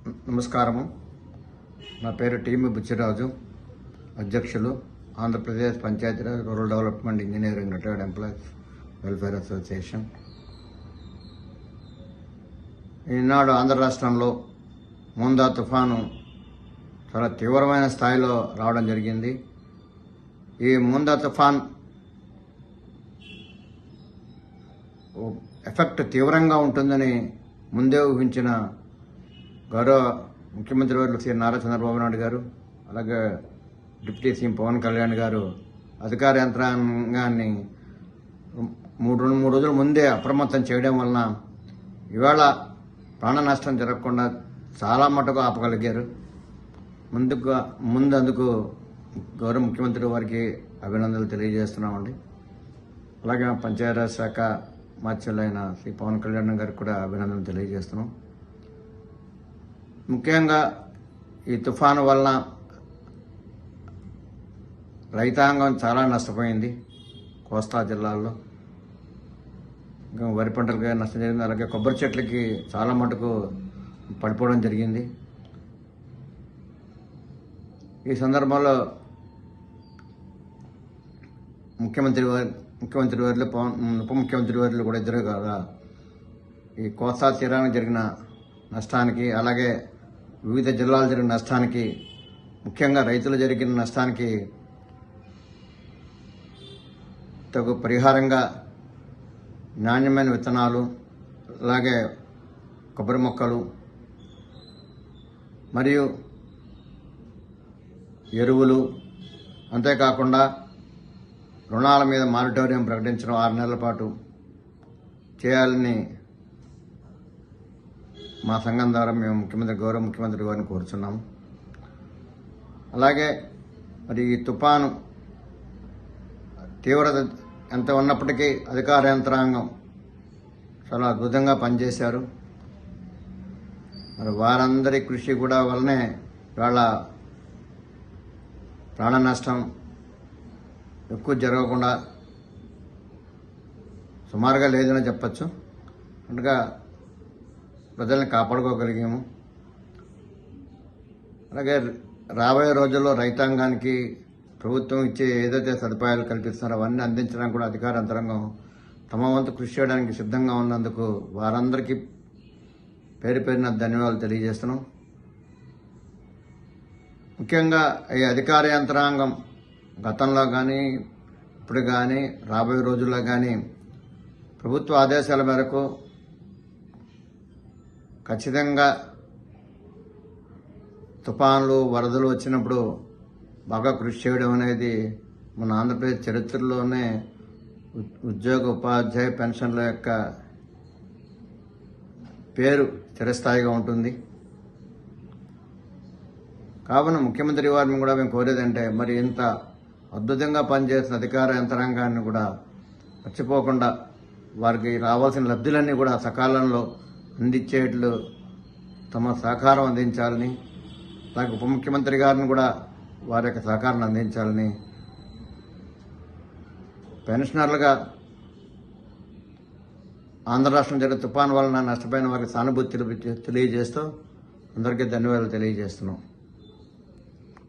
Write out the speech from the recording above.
నమస్కారము. నా పేరు టీమి బుచ్చిరాజు, అధ్యక్షులు Andhra Pradesh Panchayati Raj rural development engineering retired employees welfare association. ఈనాడు ఆంధ్ర రాష్ట్రంలో మోందా తుఫాను చాలా తీవ్రమైన స్థాయిలో రావడం జరిగింది. ఈ మోందా తుఫాన్ ఎఫెక్ట్ తీవ్రంగా ఉంటుందని ముందే ఊహించిన గౌరవ ముఖ్యమంత్రి వర్యులు శ్రీ నారా చంద్రబాబు నాయుడు గారు, అలాగే డిప్యూటీ సీఎం పవన్ కళ్యాణ్ గారు అధికార యంత్రాంగాన్ని మూడు రోజుల ముందే అప్రమత్తం చేయడం వలన ఇవాళ ప్రాణ నష్టం జరగకుండా చాలా మటుకు ఆపగలిగారు. అందుకు గౌరవ ముఖ్యమంత్రి వారికి అభినందనలు తెలియజేస్తున్నామండి. అలాగే పంచాయతీరాజ్ శాఖ మార్చులైన శ్రీ పవన్ కళ్యాణ్ గారికి కూడా అభినందనలు తెలియజేస్తున్నాం. ముఖ్యంగా ఈ తుఫాను వలన రైతాంగం చాలా నష్టపోయింది. కోస్తా జిల్లాల్లో వరి పంటలకి నష్టం జరిగింది. అలాగే కొబ్బరి చెట్లకి చాలా మటుకు పడిపోవడం జరిగింది. ఈ సందర్భంలో ముఖ్యమంత్రి వర్యులు ఉప ముఖ్యమంత్రి వర్యులు కూడా ఇద్దరు కదా ఈ కోస్తా తీరానికి జరిగిన నష్టానికి, అలాగే వివిధ జిల్లాలు జరిగిన నష్టానికి, ముఖ్యంగా రైతులు జరిగిన నష్టానికి తగు పరిహారంగా నాణ్యమైన విత్తనాలు, అలాగే కొబ్బరి మొక్కలు మరియు ఎరువులు, అంతేకాకుండా రుణాల మీద మారిటోరియం ప్రకటించడం 6 నెలల పాటు చేయాలని మా సంఘం ద్వారా మేము గౌరవ ముఖ్యమంత్రి గారిని కోరుచున్నాము. అలాగే మరి ఈ తుఫాను తీవ్రత ఎంత ఉన్నప్పటికీ అధికార యంత్రాంగం చాలా అద్భుతంగా పనిచేశారు. మరి వారందరి కృషి కూడా వల్లనే వాళ్ళ ప్రాణ నష్టం ఎక్కువ జరగకుండా సుమారుగా లేదని చెప్పచ్చు. అందుగా ప్రజల్ని కాపాడుకోగలిగాము. అలాగే రాబోయే రోజుల్లో రైతాంగానికి ప్రభుత్వం ఇచ్చే ఏదైతే సదుపాయాలు కల్పిస్తున్నారో అవన్నీ అందించడానికి కూడా అధికార యంత్రాంగం తమ వంతు కృషి చేయడానికి సిద్ధంగా ఉన్నందుకు వారందరికీ పేరున ధన్యవాదాలు తెలియజేస్తున్నాం. ముఖ్యంగా ఈ అధికార యంత్రాంగం గతంలో కానీ ఇప్పుడు కానీ రాబోయే రోజుల్లో కానీ ప్రభుత్వ ఆదేశాల మేరకు ఖచ్చితంగా తుఫాన్లు వరదలు వచ్చినప్పుడు బాగా కృషి చేయడం అనేది మన ఆంధ్రప్రదేశ్ చరిత్రలోనే ఉద్యోగ ఉపాధ్యాయ పెన్షన్ల యొక్క పేరు చిరస్థాయిగా ఉంటుంది. కావున ముఖ్యమంత్రి వారిని కూడా మేము కోరేదంటే మరి ఇంత అద్భుతంగా పనిచేసిన అధికార యంత్రాంగాన్ని కూడా మర్చిపోకుండా వారికి రావాల్సిన లబ్ధులన్నీ కూడా సకాలంలో అందించేట్లు తమ సహకారం అందించాలని, అలాగే ఉప ముఖ్యమంత్రి గారిని కూడా వారి యొక్క సహకారాన్ని అందించాలని పెన్షనర్లుగా ఆంధ్ర రాష్ట్రం జరిగిన తుఫాను వలన నష్టపోయిన వారికి సానుభూతి తెలియజేస్తూ అందరికీ ధన్యవాదాలు తెలియజేస్తున్నాం.